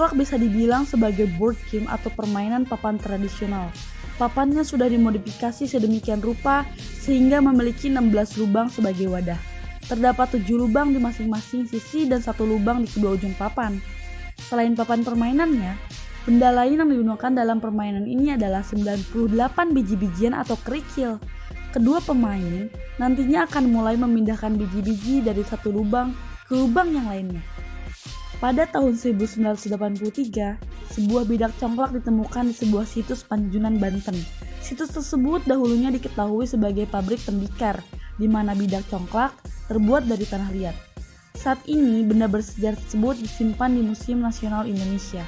Congklak bisa dibilang sebagai board game atau permainan papan tradisional. Papannya sudah dimodifikasi sedemikian rupa sehingga memiliki 16 lubang sebagai wadah. Terdapat 7 lubang di masing-masing sisi dan 1 lubang di kedua ujung papan. Selain papan permainannya, benda lain yang digunakan dalam permainan ini adalah 98 biji-bijian atau kerikil. Kedua pemain nantinya akan mulai memindahkan biji-biji dari satu lubang ke lubang yang lainnya. Pada tahun 1983, sebuah bidak congklak ditemukan di sebuah situs Panjunan, Banten. Situs tersebut dahulunya diketahui sebagai pabrik tembikar, di mana bidak congklak terbuat dari tanah liat. Saat ini, benda bersejarah tersebut disimpan di Museum Nasional Indonesia.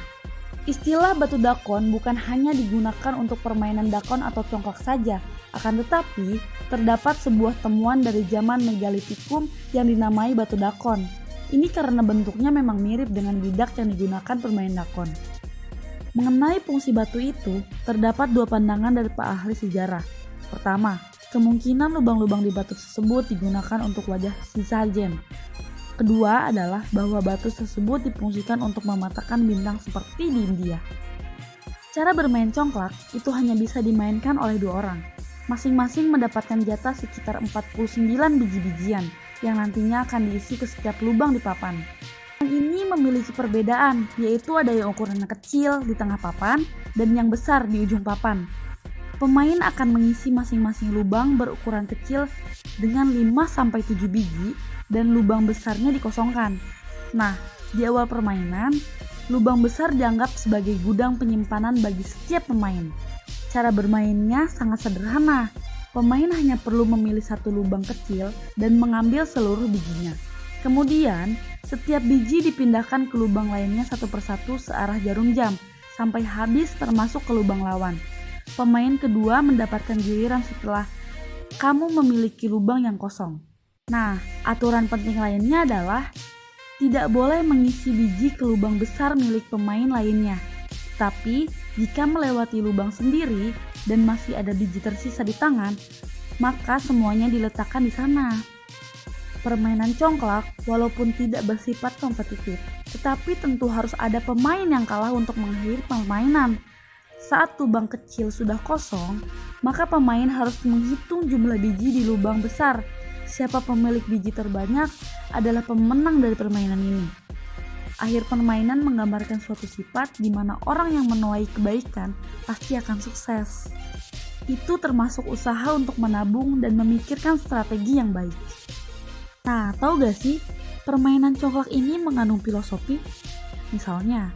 Istilah batu dakon bukan hanya digunakan untuk permainan dakon atau congklak saja, akan tetapi terdapat sebuah temuan dari zaman megalitikum yang dinamai batu dakon. Ini karena bentuknya memang mirip dengan bidak yang digunakan bermain dakon. Mengenai fungsi batu itu, terdapat dua pandangan dari para ahli sejarah. Pertama, kemungkinan lubang-lubang di batu tersebut digunakan untuk wajah sesajen. Kedua adalah bahwa batu tersebut difungsikan untuk mematahkan bintang seperti di India. Cara bermain congklak itu hanya bisa dimainkan oleh dua orang. Masing-masing mendapatkan jatah sekitar 49 biji-bijian yang nantinya akan diisi ke setiap lubang di papan. Yang ini memiliki perbedaan, yaitu ada yang ukurannya kecil di tengah papan dan yang besar di ujung papan. Pemain akan mengisi masing-masing lubang berukuran kecil dengan 5-7 biji dan lubang besarnya dikosongkan. Nah, di awal permainan, lubang besar dianggap sebagai gudang penyimpanan bagi setiap pemain. Cara bermainnya sangat sederhana. Pemain hanya perlu memilih satu lubang kecil dan mengambil seluruh bijinya. Kemudian, setiap biji dipindahkan ke lubang lainnya satu persatu searah jarum jam sampai habis termasuk ke lubang lawan. Pemain kedua mendapatkan giliran setelah kamu memiliki lubang yang kosong. Nah, aturan penting lainnya adalah tidak boleh mengisi biji ke lubang besar milik pemain lainnya. Tapi, jika melewati lubang sendiri dan masih ada biji tersisa di tangan, maka semuanya diletakkan di sana. Permainan congklak walaupun tidak bersifat kompetitif, tetapi tentu harus ada pemain yang kalah untuk mengakhiri permainan. Saat lubang kecil sudah kosong, maka pemain harus menghitung jumlah biji di lubang besar. Siapa pemilik biji terbanyak adalah pemenang dari permainan ini. Akhir permainan menggambarkan suatu sifat di mana orang yang menuai kebaikan pasti akan sukses. Itu termasuk usaha untuk menabung dan memikirkan strategi yang baik. Nah, tahu gak sih, permainan congklak ini mengandung filosofi? Misalnya,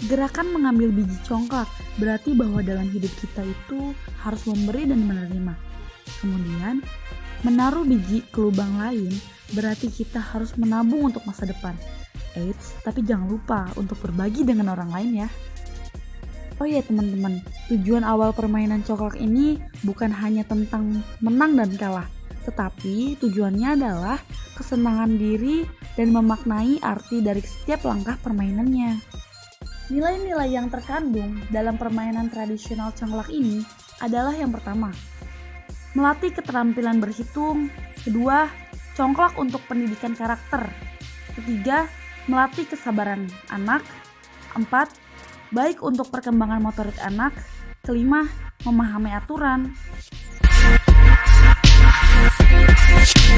gerakan mengambil biji congklak berarti bahwa dalam hidup kita itu harus memberi dan menerima. Kemudian, menaruh biji ke lubang lain berarti kita harus menabung untuk masa depan. Eits, tapi jangan lupa untuk berbagi dengan orang lain ya. Oh iya teman-teman, tujuan awal permainan congklak ini bukan hanya tentang menang dan kalah, tetapi tujuannya adalah kesenangan diri dan memaknai arti dari setiap langkah permainannya. Nilai-nilai yang terkandung dalam permainan tradisional congklak ini adalah yang pertama, melatih keterampilan berhitung. Kedua, congklak untuk pendidikan karakter. Ketiga, melatih kesabaran anak. 4. Baik untuk perkembangan motorik anak. Kelima, memahami aturan.